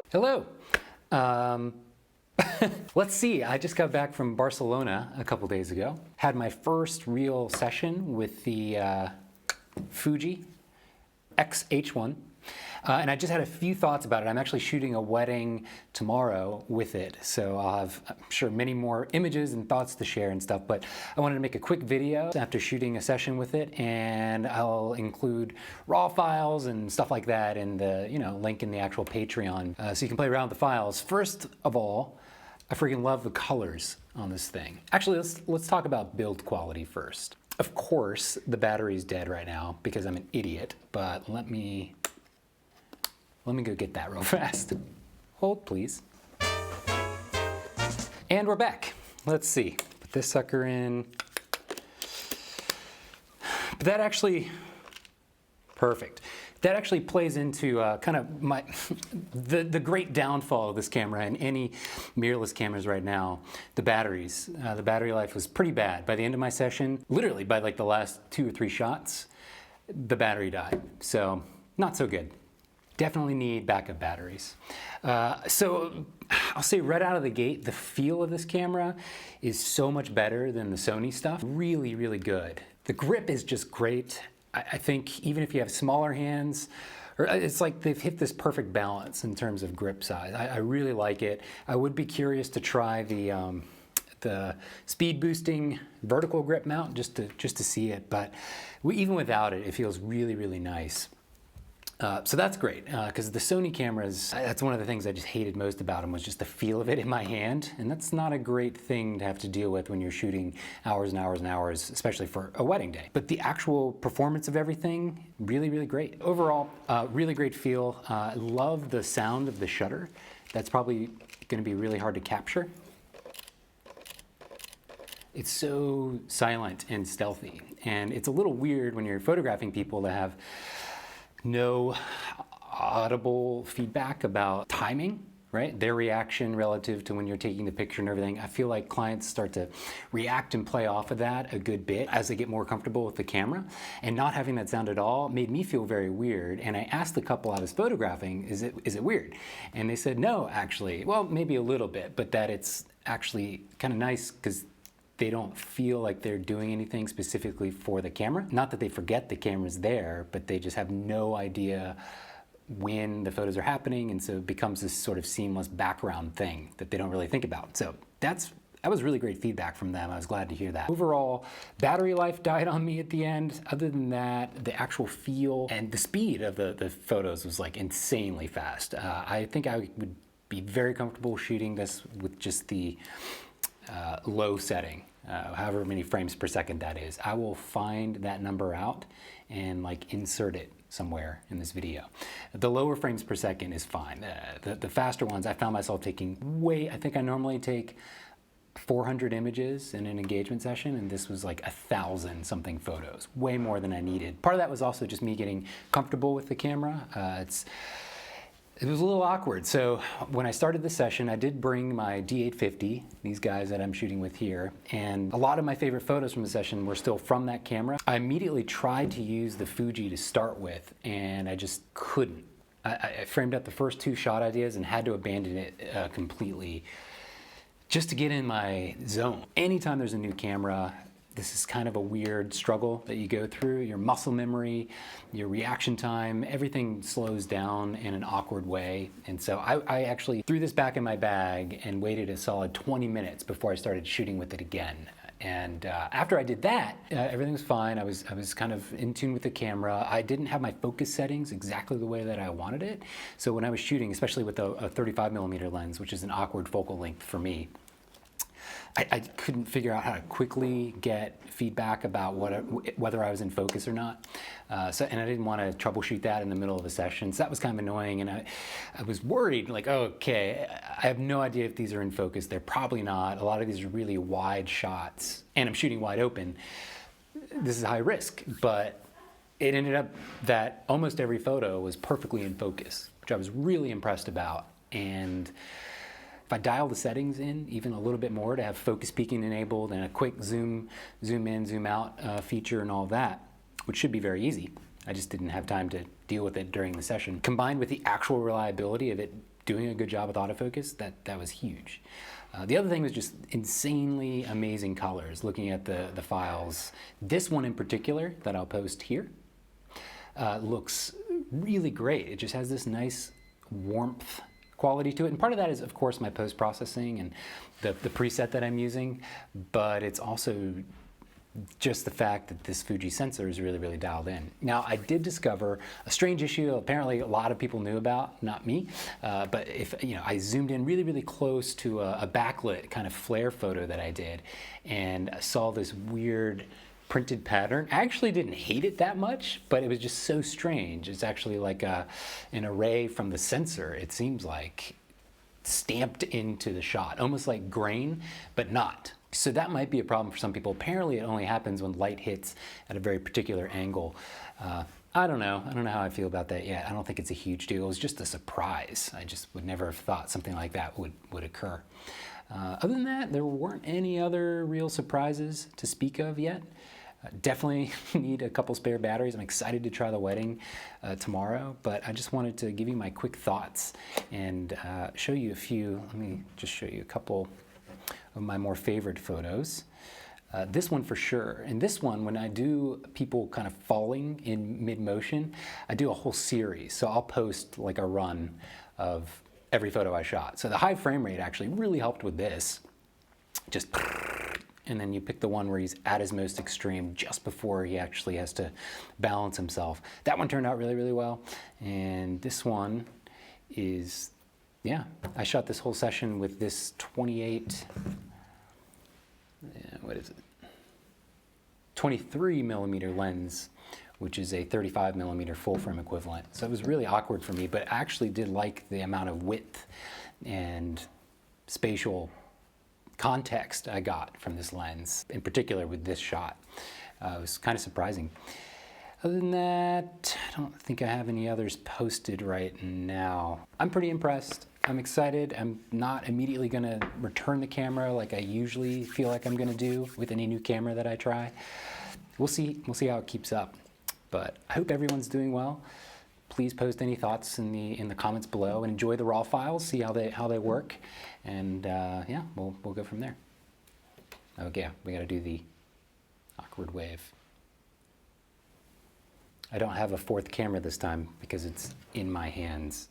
Hello. Um, let's see, I just got back from Barcelona a couple days ago. Had my first real session with the Fuji X-H1. And I just had a few thoughts about it. I'm actually shooting a wedding tomorrow with it, so I'll have, I'm sure, many more images and thoughts to share and stuff, but I wanted to make a quick video after shooting a session with it, and I'll include raw files and stuff like that in the, link in the actual Patreon, so you can play around with the files. First of all, I freaking love the colors on this thing. Actually, let's talk about build quality first. Of course, the battery's dead right now because I'm an idiot, but let me go get that real fast. Hold, please. And we're back. Let's see. Put this sucker in. But that actually, perfect. That actually plays into kind of the great downfall of this camera and any mirrorless cameras right now, the batteries. The battery life was pretty bad. By the end of my session, literally by like the last 2 or 3 shots, the battery died. So not so good. Definitely need backup batteries. So I'll say right out of the gate, the feel of this camera is so much better than the Sony stuff. Really, really good. The grip is just great. I think even if you have smaller hands, it's like they've hit this perfect balance in terms of grip size. I really like it. I would be curious to try the speed boosting vertical grip mount just to see it, but even without it, it feels really, really nice. So that's great, because the Sony cameras, that's one of the things I just hated most about them, was just the feel of it in my hand, and that's not a great thing to have to deal with when you're shooting hours and hours and hours, especially for a wedding day. But the actual performance of everything, really, really great. Overall, really great feel. I love the sound of the shutter. That's probably going to be really hard to capture. It's so silent and stealthy, and it's a little weird when you're photographing people to have no audible feedback about timing, right? Their reaction relative to when you're taking the picture and everything. I feel like clients start to react and play off of that a good bit as they get more comfortable with the camera. And not having that sound at all made me feel very weird. And I asked the couple I was photographing, is it weird? And they said, no, actually. Well, maybe a little bit, but that it's actually kind of nice because they don't feel like they're doing anything specifically for the camera. Not that they forget the camera's there, but they just have no idea when the photos are happening, and so it becomes this sort of seamless background thing that they don't really think about. So that was really great feedback from them. I was glad to hear that. Overall, battery life died on me at the end. Other than that, the actual feel and the speed of the photos was like insanely fast. I think I would be very comfortable shooting this with just the low setting, however many frames per second that is. I will find that number out and like insert it somewhere in this video. The lower frames per second is fine. The faster ones, I found myself taking I think I normally take 400 images in an engagement session, and this was like 1,000 something photos, way more than I needed. Part of that was also just me getting comfortable with the camera. It was a little awkward. So when I started the session, I did bring my D850, these guys that I'm shooting with here, and a lot of my favorite photos from the session were still from that camera. I immediately tried to use the Fuji to start with, and I just couldn't. I framed up the first 2 shot ideas and had to abandon it completely just to get in my zone. Anytime there's a new camera, this is kind of a weird struggle that you go through. Your muscle memory, your reaction time, everything slows down in an awkward way. And so I actually threw this back in my bag and waited a solid 20 minutes before I started shooting with it again. And after I did that, everything was fine. I was kind of in tune with the camera. I didn't have my focus settings exactly the way that I wanted it. So when I was shooting, especially with a 35mm lens, which is an awkward focal length for me, I couldn't figure out how to quickly get feedback about whether I was in focus or not. And I didn't want to troubleshoot that in the middle of a session. So that was kind of annoying. And I was worried, like, oh, okay, I have no idea if these are in focus. They're probably not. A lot of these are really wide shots, and I'm shooting wide open. This is high risk, but it ended up that almost every photo was perfectly in focus, which I was really impressed about. And if I dial the settings in even a little bit more to have focus peaking enabled and a quick zoom in, zoom out feature and all that, which should be very easy. I just didn't have time to deal with it during the session. Combined with the actual reliability of it doing a good job with autofocus, that was huge. The other thing was just insanely amazing colors, looking at the files. This one in particular that I'll post here looks really great. It just has this nice warmth quality to it. And part of that is, of course, my post-processing and the preset that I'm using, but it's also just the fact that this Fuji sensor is really, really dialed in. Now, I did discover a strange issue apparently a lot of people knew about, not me, but if I zoomed in really, really close to a backlit kind of flare photo that I did, and I saw this weird printed pattern. I actually didn't hate it that much, but it was just so strange. It's actually like an array from the sensor, it seems like, stamped into the shot, almost like grain, but not. So that might be a problem for some people. Apparently it only happens when light hits at a very particular angle. I don't know how I feel about that yet. I don't think it's a huge deal. It was just a surprise. I just would never have thought something like that would occur. Other than that, there weren't any other real surprises to speak of yet. Definitely need a couple spare batteries. I'm excited to try the wedding tomorrow, but I just wanted to give you my quick thoughts and show you a few. Let me just show you a couple of my more favorite photos. This one for sure. And this one, when I do people kind of falling in mid-motion, I do a whole series. So I'll post like a run of every photo I shot. So the high frame rate actually really helped with this. Just, and then you pick the one where he's at his most extreme just before he actually has to balance himself. That one turned out really, really well. And this one is, yeah, I shot this whole session with this 23 millimeter lens, which is a 35 millimeter full frame equivalent. So it was really awkward for me, but I actually did like the amount of width and spatial context I got from this lens, in particular with this shot. It was kind of surprising. Other than that, I don't think I have any others posted right now. I'm pretty impressed. I'm excited. I'm not immediately gonna return the camera like I usually feel like I'm gonna do with any new camera that I try. We'll see how it keeps up. But I hope everyone's doing well. Please post any thoughts in the comments below and enjoy the raw files, see how they work. And yeah, we'll go from there. Okay, yeah, we gotta do the awkward wave. I don't have a fourth camera this time because it's in my hands.